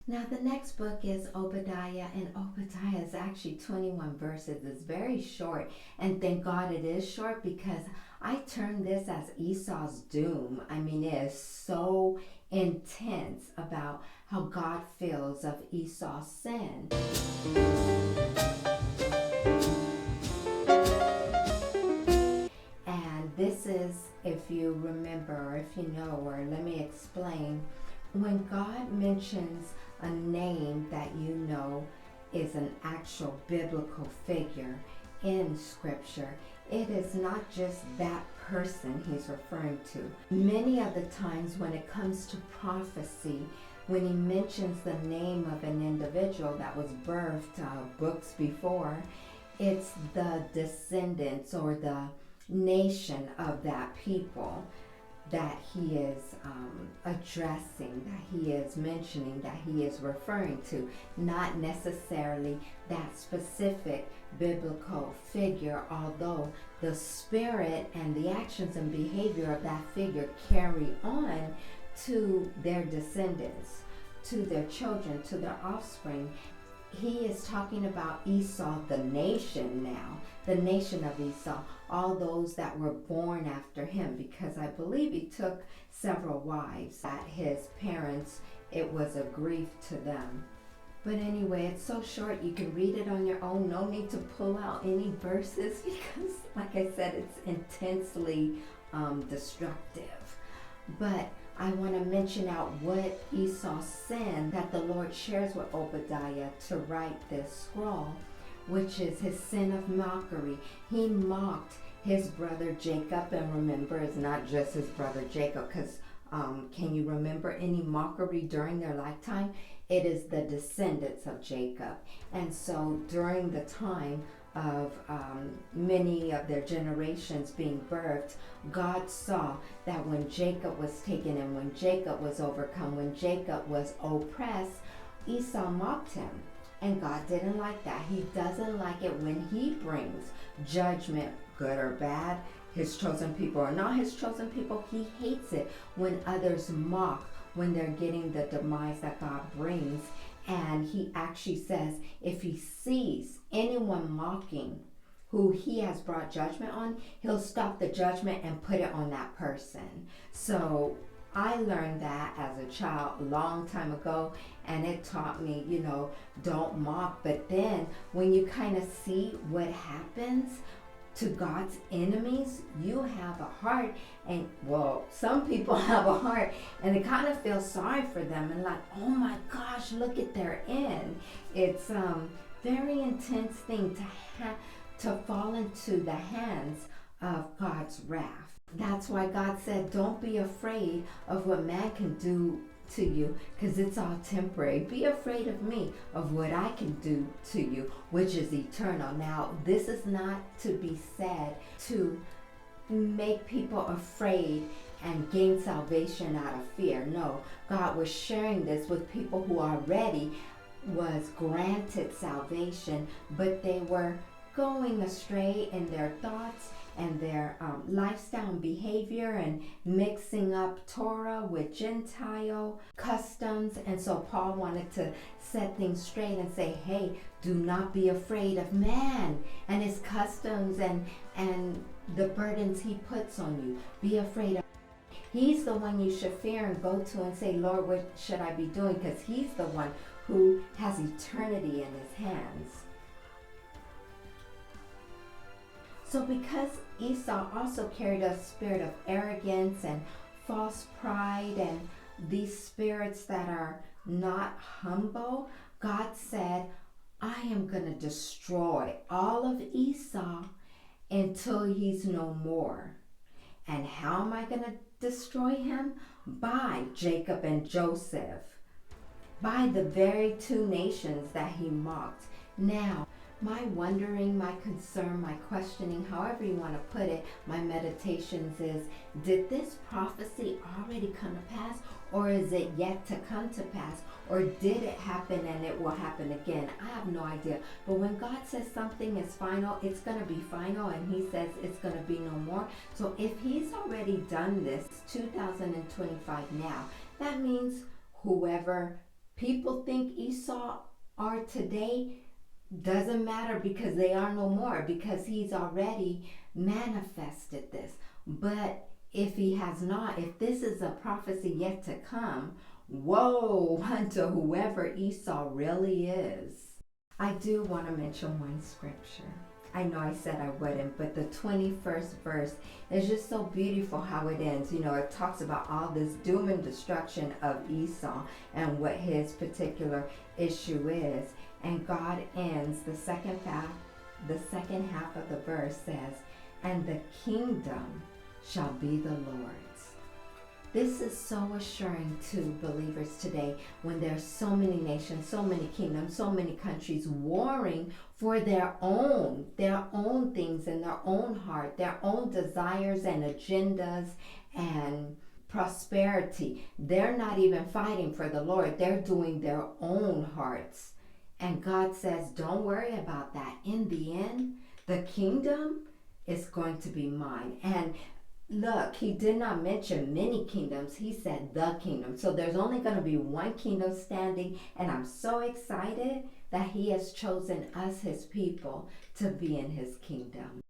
Now, the next book is Obadiah, and Obadiah is actually 21 verses. It's very short, and thank God it is short because I term this as Esau's doom. I mean, it is so intense about how God feels of Esau's sin. And this is, if you remember, or if you know, or let me explain, when God mentions a name that you know is an actual biblical figure in Scripture, it is not just that person he's referring to. Many of the times when it comes to prophecy, when he mentions the name of an individual that was birthed books before, it's the descendants or the nation of that people that he is addressing, that he is mentioning, that he is referring to, not necessarily that specific biblical figure, although the spirit and the actions and behavior of that figure carry on to their descendants, to their children, to their offspring. He is talking about Esau, the nation now, the nation of Esau, all those that were born after him, because I believe he took several wives that his parents, it was a grief to them. But anyway, it's so short, you can read it on your own. No need to pull out any verses because, like I said, it's intensely destructive. But I want to mention out what Esau's sin that the Lord shares with Obadiah to write this scroll, which is his sin of mockery. He mocked his brother Jacob, and remember, it's not just his brother Jacob, because can you remember any mockery during their lifetime? It is the descendants of Jacob. And so during the time of many of their generations being birthed, God saw that when Jacob was taken and when Jacob was overcome, when Jacob was oppressed, Esau mocked him. And God didn't like that. He doesn't like it when he brings judgment, good or bad, his chosen people or not his chosen people. He hates it when others mock, when they're getting the demise that God brings. And he actually says if he sees anyone mocking who he has brought judgment on, he'll stop the judgment and put it on that person. So I learned that as a child a long time ago, and it taught me, don't mock. But then when you kind of see what happens to God's enemies, you have a heart, and well, some people have a heart, and they kind of feel sorry for them and like, oh my gosh, look at their end. It's very intense thing to fall into the hands of God's wrath. That's why God said, don't be afraid of what man can do to you, because it's all temporary. Be afraid of me, of what I can do to you, which is eternal. Now, this is not to be said to make people afraid and gain salvation out of fear. No, God was sharing this with people who already was granted salvation, but they were going astray in their thoughts and their lifestyle and behavior, and mixing up Torah with Gentile customs. And so Paul wanted to set things straight and say, hey, do not be afraid of man and his customs and the burdens he puts on you. Be afraid of He's the one you should fear and go to and say, Lord, what should I be doing? Because he's the one who has eternity in his hands. So because Esau also carried a spirit of arrogance and false pride and these spirits that are not humble, God said, I am going to destroy all of Esau until he's no more. And how am I going to destroy him? By Jacob and Joseph, by the very two nations that he mocked. Now, my wondering, my concern, my questioning, however you want to put it, my meditations is, did this prophecy already come to pass, or is it yet to come to pass, or did it happen and it will happen again? I have no idea. But when God says something is final, it's going to be final, and he says it's going to be no more. So if he's already done this, 2025 now, that means whoever people think Esau are today, doesn't matter, because they are no more, because he's already manifested this. But if he has not, if this is a prophecy yet to come, woe unto whoever Esau really is. I do want to mention one scripture. I know I said I wouldn't, but the 21st verse is just so beautiful how it ends. You know, it talks about all this doom and destruction of Esau and what his particular issue is. And God ends the second half of the verse says, and the kingdom shall be the Lord's. This is so assuring to believers today when there's so many nations, so many kingdoms, so many countries warring for their own things in their own heart, their own desires and agendas and prosperity. They're not even fighting for the Lord. They're doing their own hearts. And God says, don't worry about that. In the end, the kingdom is going to be mine. And look, he did not mention many kingdoms. He said the kingdom. So there's only going to be one kingdom standing. And I'm so excited that he has chosen us, his people, to be in his kingdom.